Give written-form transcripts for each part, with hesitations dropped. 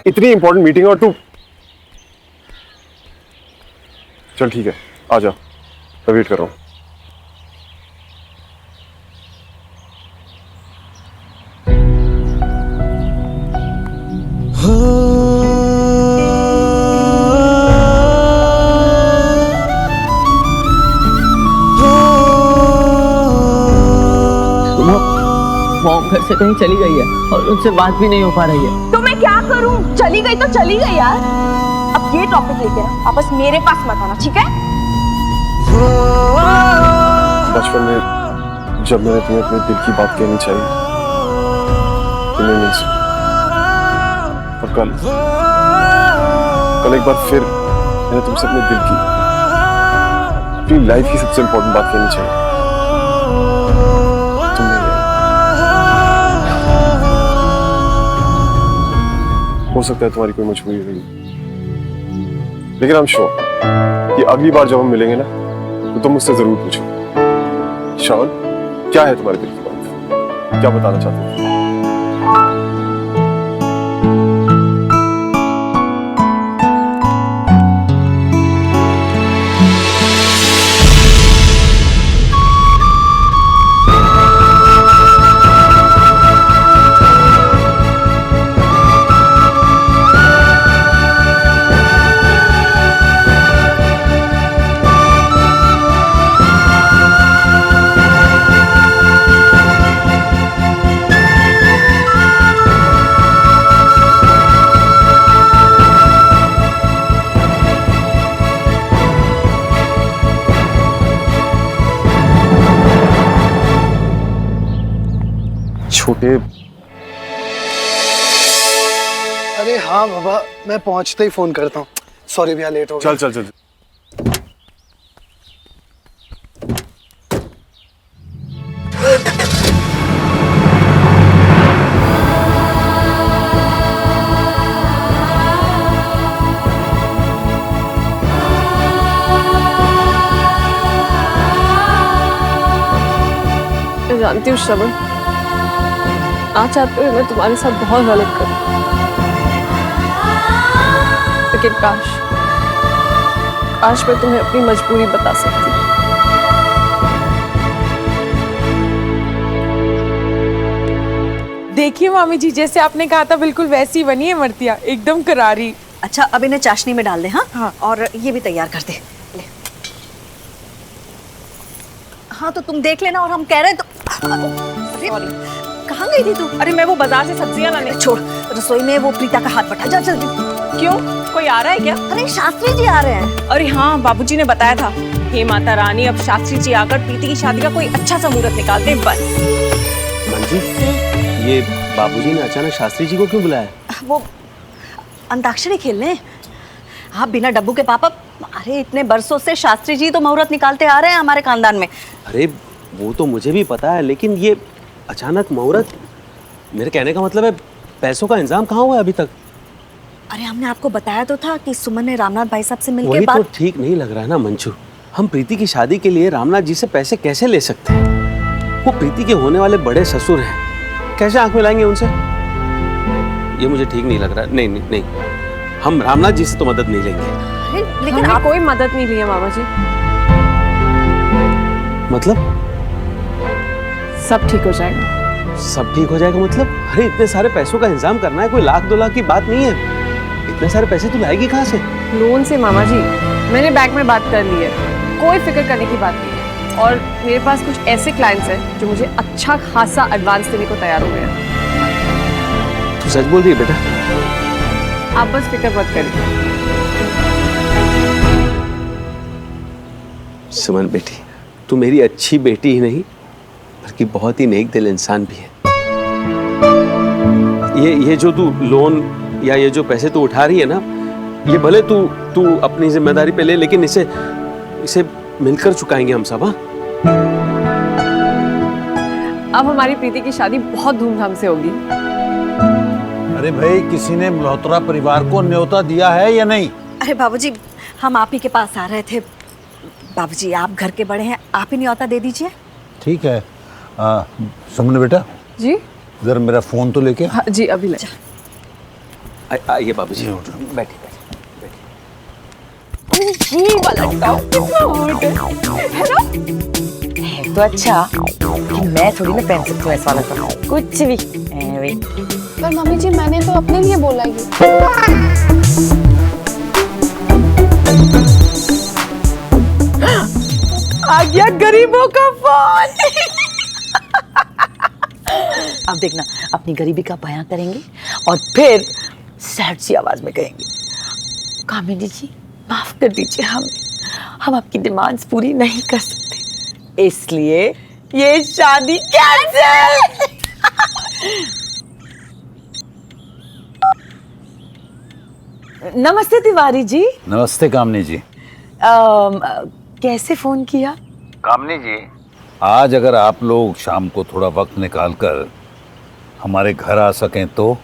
इतनी important meeting और तू। चल ठीक है, आ जा, मैं वेट कर रहा हूँ। मॉम घर से कहीं चली गई है और उनसे बात भी नहीं हो पा रही है। तो मैं क्या करूं? चली गई तो चली गई यार। अब ये टॉपिक लेके ना वापस मेरे पास मत आना, ठीक है? बचपन में जब मैंने तुम्हें अपने दिल की बात कहनी चाहिए, तुमने नहीं सुनी। और कल एक बार फिर मैंने तुमसे अपने दिल की, अपनी लाइफ की सबसे इंपॉर्टेंट बात कहनी चाहिए, तुमने नहीं। हो सकता है तुम्हारी कोई मजबूरी रही, लेकिन आई एम श्योर कि अगली बार जब हम मिलेंगे ना तो तुम मुझसे जरूर पूछो, शान क्या है तुम्हारे दिल की बात, क्या बताना चाहते हो? छोटे। अरे हाँ बाबा, मैं पहुंचते ही फोन करता हूँ। सॉरी भैया, लेट हो गया। चल चल चल। मैं जानती हूँ श्रवण, आज चाहते हुए मैं तुम्हारे साथ बहुत गलत करूं, लेकिन काश मैं तुम्हें अपनी मजबूरी बता सकती। देखिए मामी जी, जैसे आपने कहा था बिल्कुल वैसी बनी है मर्तिया, एकदम करारी। अच्छा, अब इन्हें चाशनी में डाल दे। हाँ हाँ। और ये भी तैयार कर दे। ले। हाँ तो तुम देख लेना, और हम कह रहे हैं तो। सॉरी, कहाँ गई थी तू? अरे मैं वो बाजार से सब्जियां लाने। छोड़, रसोई में वो प्रीता का हाथ बटा, जा जल्दी। क्यों, कोई आ रहा है क्या? अरे शास्त्री जी आ रहे हैं। अरे हाँ, बाबूजी ने बताया था। हे माता रानी, अब शास्त्री जी आकर प्रीति की शादी का कोई अच्छा सा मुहूर्त निकालते हैं बस। मंजू, ये बाबूजी ने अचानक शास्त्री जी को क्यों बुलाया? वो अंताक्षरी खेलने। हाँ, बिना डब्बू के पापा। अरे इतने बरसों से शास्त्री जी तो मुहूर्त निकालते आ रहे हैं हमारे खानदान में। अरे वो तो मुझे भी पता है, लेकिन ये अचानक मुहूर्त, मेरे कहने का मतलब है पैसों का इंतजाम कहाँ हुआ है अभी तक? अरे हमने आपको बताया तो था कि सुमन ने रामनाथ भाई साहब से मिलके वही बात। तो ठीक नहीं लग रहा है ना मंजू। हम प्रीति की शादी के लिए रामनाथ जी से पैसे कैसे ले सकते हैं? वो प्रीति के होने वाले बड़े ससुर हैं, कैसे आंख मिलाएंगे उनसे? ये मुझे ठीक नहीं लग रहा। नहीं नहीं नहीं, हम रामनाथ जी से तो मदद नहीं लेंगे। लेकिन हमने आप कोई मदद नहीं ली है मामा जी। मतलब सब ठीक हो जाएगा। सब ठीक हो जाएगा मतलब? अरे इतने सारे पैसों का इंतजाम करना है, कोई 1,00,000-2,00,000 की बात नहीं है। इतने सारे पैसे तू लाएगी कहाँ से? लोन से मामा जी, मैंने बैंक में बात कर ली है, कोई फिक्र करने की बात नहीं है। और मेरे पास such ऐसे क्लाइंट्स हैं जो मुझे अच्छा खासा एडवांस देने को तैयार हो गए हैं। तू सच बोल रही है बेटा? आप बस फिक्र मत करिए। सुमन बेटी, तू मेरी अच्छी बेटी ही नहीं बल्कि बहुत ही नेक दिल इंसान भी है। ये जो तू लोन या ये जो पैसे तू उठा रही है ना, ये भले तू अपनी जिम्मेदारी पे ले, लेकिन इसे मिलकर चुकाएंगे हम सब। हाँ, अब हमारी प्रीति की शादी बहुत धूमधाम से होगी। अरे भाई, किसी ने मल्होत्रा परिवार को न्योता दिया है या नहीं? अरे बाबूजी, हम आप ही के पास आ रहे थे। बाबूजी, आप घर के बड़े हैं, आप ही न्योता दे दीजिए। ठीक है। सुमन बेटा, जी जरा मेरा फोन तो लेके। हाँ, जी अभी ले। आइए बाबूजी, बैठिए। ये वाला टॉप कितना हॉट है ना? है तो अच्छा कि मैं थोड़ी ना पहन सकती हूँ ऐसा वाला टॉप, कुछ भी ऐवे। पर मम्मी जी मैंने तो अपने लिए बोला ये। आ गया गरीबों का फोन। अब देखना, अपनी गरीबी का बयां करेंगे और फिर सैड सी आवाज में कहेंगे, कामिनी जी माफ कर दीजिए, हम आपकी डिमांड्स पूरी नहीं कर सकते, इसलिए ये शादी कैंसिल। नमस्ते तिवारी जी। नमस्ते कामनी जी। कैसे फोन किया? कामनी जी, आज अगर आप लोग शाम को थोड़ा वक्त निकाल कर हमारे घर आ सकें तो।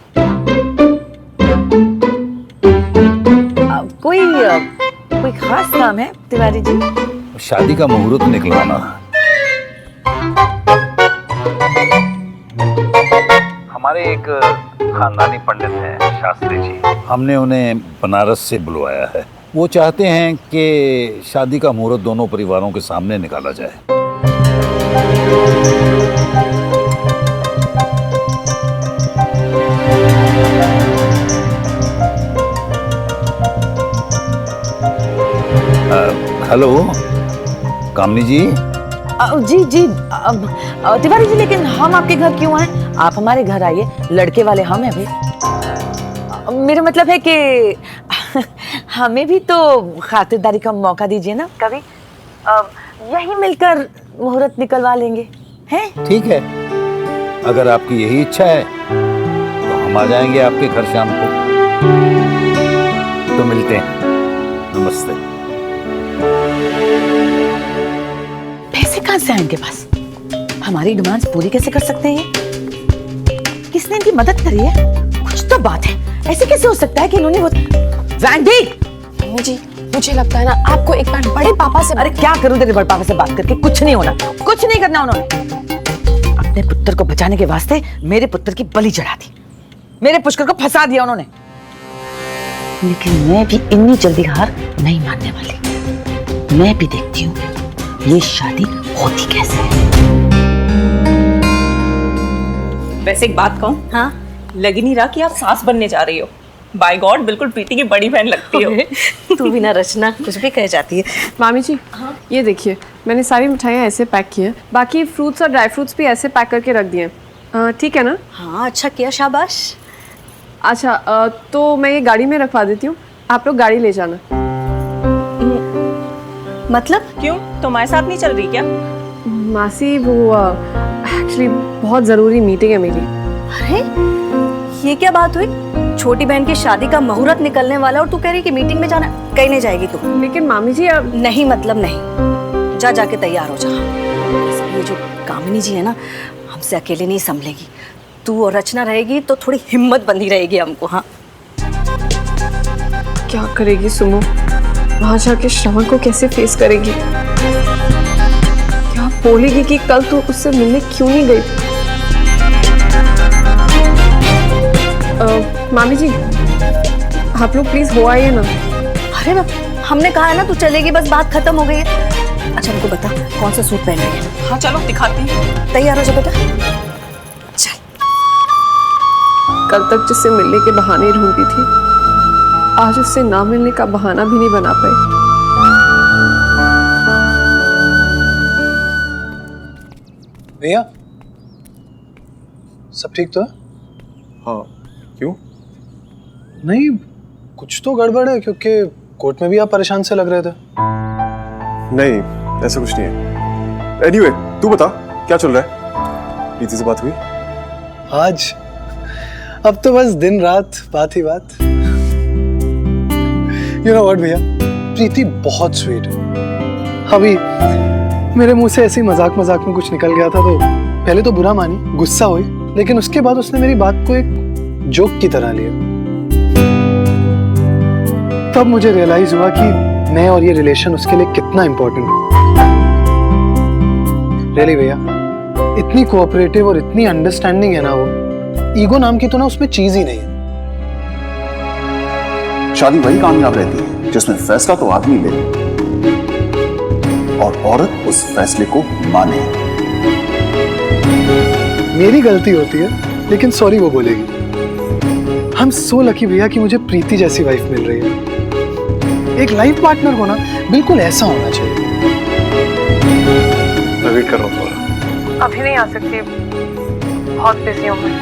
कोई खास काम है तिवारी जी? शादी का मुहूर्त निकलवाना। हमारे एक खानदानी पंडित हैं शास्त्री जी, हमने उन्हें बनारस से बुलवाया है। वो चाहते हैं कि शादी का मुहूर्त दोनों परिवारों के सामने निकाला जाए। हेलो कामनी जी। जी तिवारी जी, लेकिन हम आपके घर क्यों आए? आप हमारे घर आइए, लड़के वाले हम हैं भाई। मेरा मतलब है कि हमें भी तो खातिरदारी का मौका दीजिए ना कभी। यहीं मिलकर मुहूर्त निकलवा लेंगे, हैं? ठीक है, अगर आपकी यही इच्छा है तो हम आ जाएंगे आपके घर शाम को। तो मिलते हैं, नमस्ते। पैसे कहाँ से आएंगे पास? हमारी डिमांड्स पूरी कैसे कर सकते हैं ये? किसने इनकी मदद करी है? कुछ तो बात है, ऐसे कैसे हो सकता है कि इन्होंने वो वैंडी। जी मुझे लगता है ना आपको एक बार बड़े पापा से। अरे क्या करूं तेरे बड़े पापा से बात करके? कुछ नहीं होना, कुछ नहीं करना उन्होंने। अपने पुत्र को बचाने के वास्ते मेरे पुत्र की बलि चढ़ा दी, मेरे पुष्कर को फंसा दिया उन्होंने। लेकिन मैं भी इतनी जल्दी हार नहीं मानने वाली। मैं भी देखती हूँ ये शादी होती कैसे है। वैसे एक बात कहूँ, हाँ लग ही नहीं रहा कि आप सास बनने जा रही हो। बाय गॉड, बिल्कुल प्रीति की बड़ी बहन लगती हो। तू भी ना रचना कुछ भी कह जाती है। मामी जी ये देखिए, मैंने सारी मिठाइयाँ ऐसे पैक की हैं, बाकी फ्रूट्स और ड्राई फ्रूट्स भी ऐसे पैक करके रख दिए हैं। ठीक है ना? हाँ अच्छा किया, शाबाश। अच्छा तो मैं ये गाड़ी में रखवा देती हूँ, आप लोग गाड़ी ले जाना। मतलब? क्यों, तुम्हारे साथ नहीं चल रही क्या? मासी वो एक्चुअली बहुत ज़रूरी मीटिंग है मेरी। अरे ये क्या बात हुई? छोटी बहन की शादी का मुहूर्त निकलने वाला और तू कह रही कि मीटिंग में जाना। कहीं नहीं जाएगी तू। लेकिन मामी जी अब नहीं मतलब नहीं, जा जाके तैयार हो जा। ये जो कामिनी जी है ना, हमसे अकेले नहीं संभलेगी। तू और रचना रहेगी तो थोड़ी हिम्मत बंधी रहेगी हमको। हाँ क्या करेगी सुमो? वहां जाके श्रवण को कैसे फेस करेगी? क्या बोलेगी कि कल तो उससे मिलने क्यों नहीं गई? मामी जी आप लोग प्लीज हो आइए ना। अरे हमने कहा है ना तू चलेगी, बस बात खत्म हो गई है। अच्छा हमको बता कौन सा सूट पहन रही है? हाँ चलो दिखाती हूँ। तैयार हो जा बेटा, चल। कल तक जिससे मिलने के बहाने ढूंढती थी, आज उससे ना मिलने का बहाना भी नहीं बना पाई। भैया सब ठीक तो है? हाँ क्यों? नहीं कुछ तो गड़बड़ है, क्योंकि कोर्ट में भी आप परेशान से लग रहे थे। नहीं ऐसा कुछ नहीं है। एनीवे तू बता क्या चल रहा है? प्रीति से बात हुई? आज अब तो बस दिन रात बात ही बात। यू नो व्हाट भैया, प्रीति बहुत स्वीट है। अभी मेरे मुंह से ऐसे ही मजाक मजाक में कुछ निकल गया था तो पहले तो बुरा मानी, गुस्सा हुई, लेकिन उसके बाद उसने मेरी बात को एक जोक की तरह लिया। तब मुझे रियलाइज हुआ कि मैं और ये रिलेशन उसके लिए कितना इंपॉर्टेंट है। रियली भैया, इतनी कोऑपरेटिव और इतनी अंडरस्टैंडिंग है ना वो, ईगो नाम की तो ना उसमें चीज ही नहीं है। शादी वही कामयाब रहती है जिसमें फैसला तो आदमी ले और औरत उस फैसले को माने। मेरी गलती होती है लेकिन सॉरी वो बोलेगी। हम सो लकी भैया कि मुझे प्रीति जैसी वाइफ मिल रही है। एक लाइफ पार्टनर होना बिल्कुल ऐसा होना चाहिए। मैं वेट कर रहा हूँ तुम्हारा। अभी नहीं आ सकती, बहुत बिजी हूँ मैं।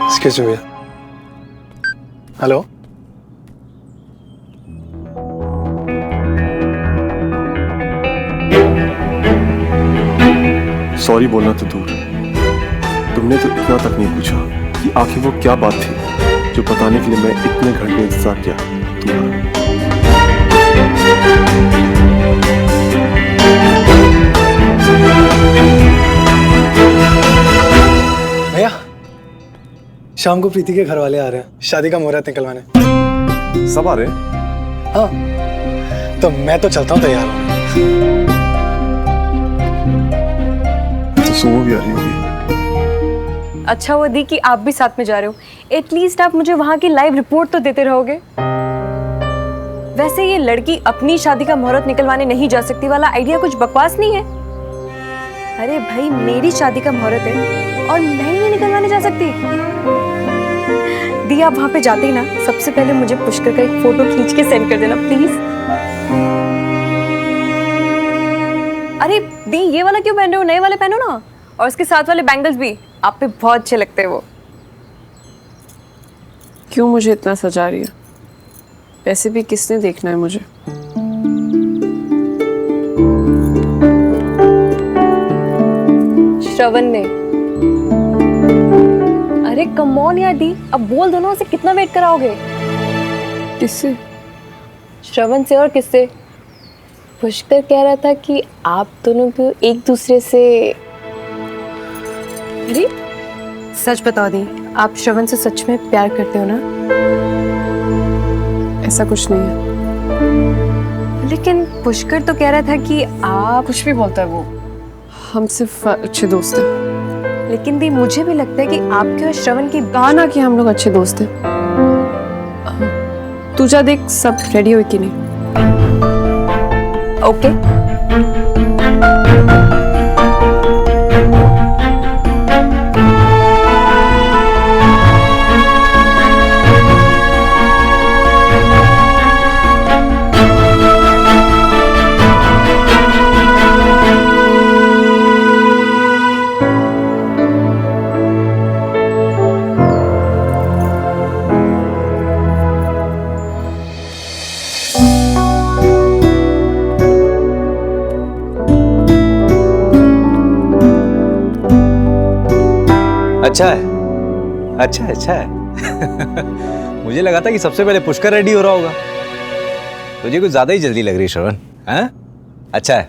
Excuse me. हेलो, सॉरी बोलना तो दूर, तुमने तो इतना तक नहीं पूछा कि आखिर वो क्या बात थी जो बताने के लिए मैं इतने घंटे इंतजार किया तुम्हारा। भैया शाम को प्रीति के घर वाले आ रहे हैं शादी का मुहूर्त निकलवाने। सब आ रहे हैं? हाँ, तो मैं तो चलता हूँ तैयार हूँ। तो सुमो भी आ रही होगी। अच्छा हुआ दी कि आप भी साथ में जा रहे हो, एटलीस्ट आप मुझे वहां की लाइव रिपोर्ट तो देते रहोगे। वैसे ये लड़की अपनी शादी का मुहूर्त निकलवाने नहीं जा सकती वाला आइडिया कुछ बकवास नहीं है? अरे भाई, मेरी शादी का मुहूर्त है और मैं ही निकलवाने जा सकती? दी, आप वहां पे जाते ही ना सबसे पहले मुझे पुष्कर का एक फोटो खींच के सेंड कर देना प्लीज। अरे दी, ये वाला क्यों पहन रहे हो? नए वाले पहनो ना, और उसके साथ वाले बैंगल्स भी आप पे बहुत अच्छे लगते हैं। वो क्यों मुझे इतना सजा रही है? वैसे भी किसने देखना है मुझे? श्रवण ने। अरे कम ऑन यार दी, अब बोल दो ना, उसे कितना वेट कराओगे? किससे? श्रवण से। और किससे? पुष्कर कह रहा था कि आप दोनों को एक दूसरे से। अरे सच बता दी, आप श्रवण से सच में प्यार करते हो ना? ऐसा कुछ नहीं है। लेकिन पुष्कर तो कह रहा था कि आप। कुछ भी बोलता है वो, हम सिर्फ अच्छे दोस्त हैं। लेकिन दी, मुझे भी लगता है कि आपके और श्रवण की गाना कि हम लोग अच्छे दोस्त हैं। तू जा देख सब रेडी हो कि नहीं। ओके अच्छा है, अच्छा है, अच्छा है। मुझे लगा था कि सबसे पहले पुष्कर रेडी हो रहा होगा। तुझे कुछ ज्यादा ही जल्दी लग रही है श्रवण। हाँ, अच्छा है।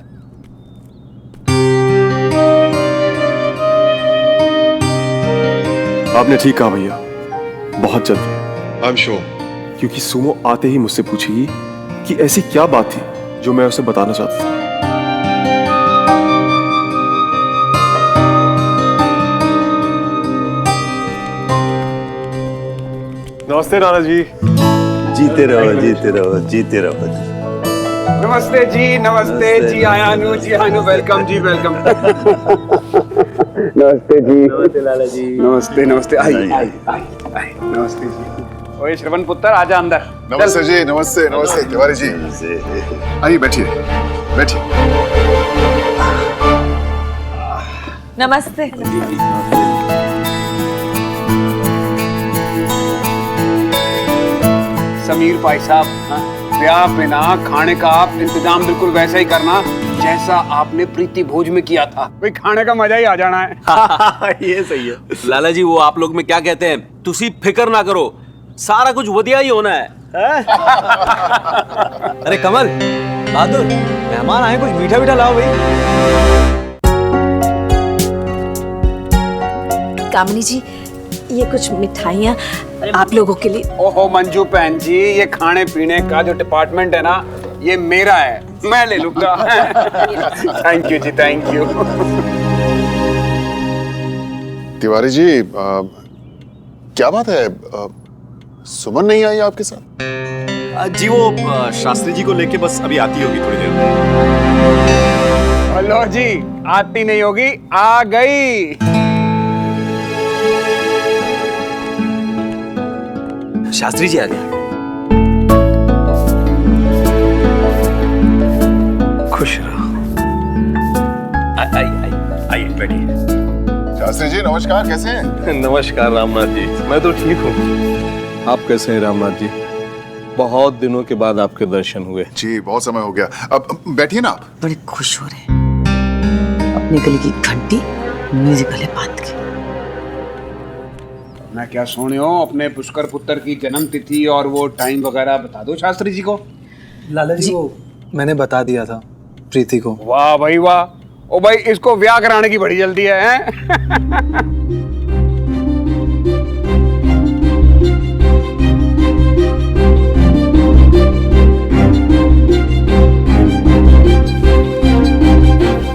आपने ठीक कहा भैया, बहुत जल्दी। आई एम श्योर, क्योंकि सुमो आते ही मुझसे पूछेगी कि ऐसी क्या बात थी जो मैं उसे बताना चाहता था। नमस्ते नाना जी। जीते रहो, जीते रहो, जीते रहो। नमस्ते जी, नमस्ते जी आयानु, जी आयानु, वेलकम जी, वेलकम। नमस्ते जी। नमस्ते लाला जी। नमस्ते, नमस्ते। आइए, नमस्ते जी। ओए श्रवण पुत्र, आजा अंदर। नमस्ते जी, नमस्ते, नमस्ते तिवारी जी। आइए, बैठिए, बैठिए। नमस्ते। समीर भाई साहब, ब्याह पे ना खाने का आप इंतजाम बिल्कुल वैसा ही करना जैसा आपने प्रीति भोज में किया था। भाई खाने का मजा ही आ जाना है। ये सही है लाला जी। वो आप लोग में क्या कहते हैं, तुसी फिक्र ना करो, सारा कुछ वधिया ही होना है। अरे कमल बहादुर, मेहमान आए, कुछ मीठा मीठा लाओ भाई। कामिनी जी, ये कुछ मिठाइयाँ आप लोगों के लिए। ओहो मंजू बहन जी, ये खाने पीने का जो डिपार्टमेंट है ना, ये मेरा है, मैं ले लूंगा। थैंक यू जी, थैंक यू। तिवारी जी क्या बात है? सुमन नहीं आई आपके साथ? जी वो शास्त्री जी को लेके बस अभी आती होगी थोड़ी देर में। लो जी, आती नहीं होगी, आ गई। शास्त्री जी आ गए। खुश रहो। आइए बैठिए। शास्त्री जी नमस्कार, कैसे हैं? नमस्कार रामनाथ जी, मैं तो ठीक हूँ। आप कैसे हैं रामनाथ जी? बहुत दिनों के बाद आपके दर्शन हुए। जी बहुत समय हो गया। अब बैठिए ना आप। बड़े खुश हो रहे हैं। अपने गले की घंटी मेरे गले बांध के। मैं क्या सोने हो, अपने पुष्कर पुत्र की जन्म तिथि और वो टाइम वगैरह बता दो शास्त्री जी को। लाला जी वो मैंने बता दिया था प्रीति को। वाह भाई वाह। ओ भाई, इसको ब्याह कराने की बड़ी जल्दी है, हैं?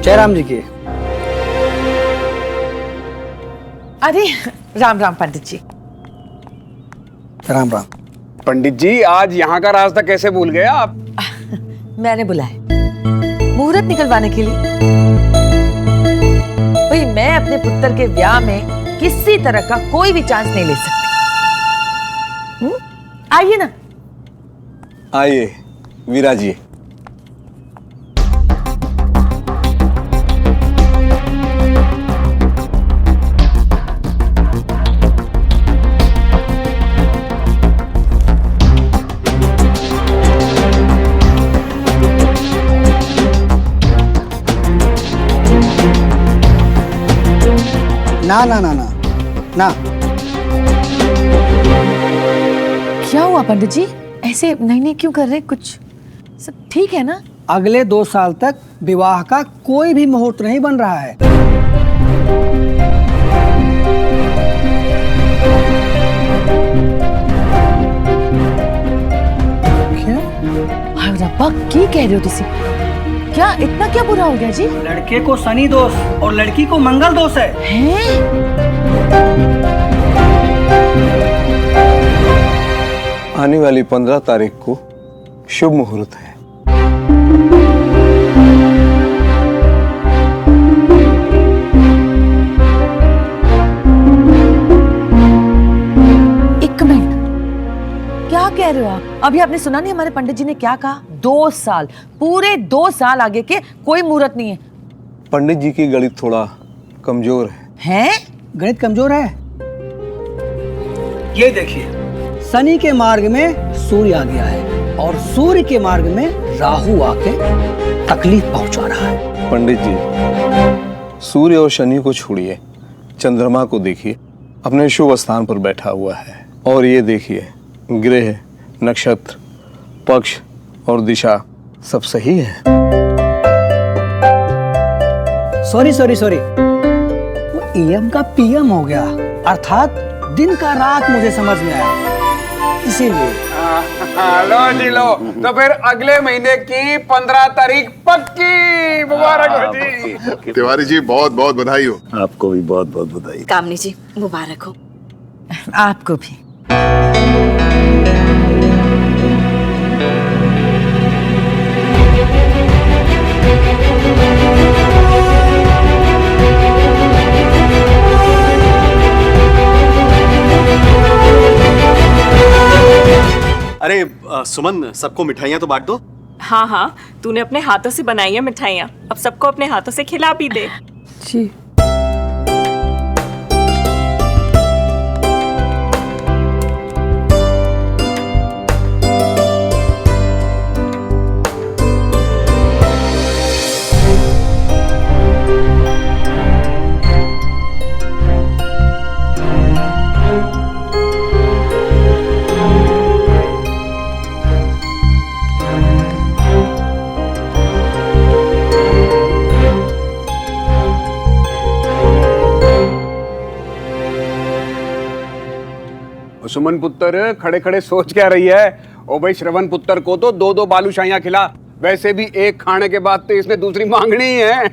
जयराम जी की। अरे राम राम पंडित जी। राम राम। पंडित जी, आज यहाँ का रास्ता कैसे भूल गए आप? मैंने बुलाया मुहूर्त निकलवाने के लिए। भाई मैं अपने पुत्र के ब्याह में किसी तरह का कोई भी चांस नहीं ले सकती। आइए ना। आइए विराजिए। ना ना ना ना ना। क्या हुआ पंडित जी, ऐसे नहीं नहीं क्यों कर रहे? कुछ सब ठीक है ना? अगले 2 साल तक विवाह का कोई भी मुहूर्त नहीं बन रहा है। हाय रब्बा, की कह रहे हो तुसी? क्या इतना क्या बुरा हो गया जी? लड़के को शनि दोष और लड़की को मंगल दोष है। आने वाली 15 तारीख को शुभ मुहूर्त है। एक मिनट, क्या कह रहे हो आप? अभी आपने सुना नहीं हमारे पंडित जी ने क्या कहा? 2 साल, पूरे 2 साल आगे के कोई मुहूर्त नहीं है। पंडित जी की गणित थोड़ा कमजोर है। हैं? गणित कमजोर है? ये देखिए, शनि के मार्ग में सूर्य आ गया है और सूर्य के मार्ग में राहु आके तकलीफ पहुंचा रहा है। पंडित जी, सूर्य और शनि को छोड़िए, चंद्रमा को देखिए, अपने शुभ स्थान पर बैठा हुआ है। और ये देखिए, ग्रह, नक्षत्र, पक्ष और दिशा सब सही है। सॉरी वो एम का पीएम हो गया, अर्थात दिन का रात मुझे समझ में आया, इसीलिए। लो जी लो, तो फिर अगले महीने की 15 तारीख पक्की। मुबारक हो जी। तिवारी जी बहुत बहुत बधाई हो। आपको भी बहुत बहुत बधाई। कामनी जी मुबारक हो। आपको भी। अरे सुमन, सबको मिठाइयाँ तो बांट दो। हाँ हाँ, तूने अपने हाथों से बनाई है मिठाइयाँ, अब सबको अपने हाथों से खिला भी दे। जी। सुमन पुत्र खड़े खड़े सोच क्या रही है? ओ भाई, श्रवण पुत्र को तो 2-2 बालूशाहियां खिला। वैसे भी एक खाने के बाद तो इसने दूसरी मांगनी है।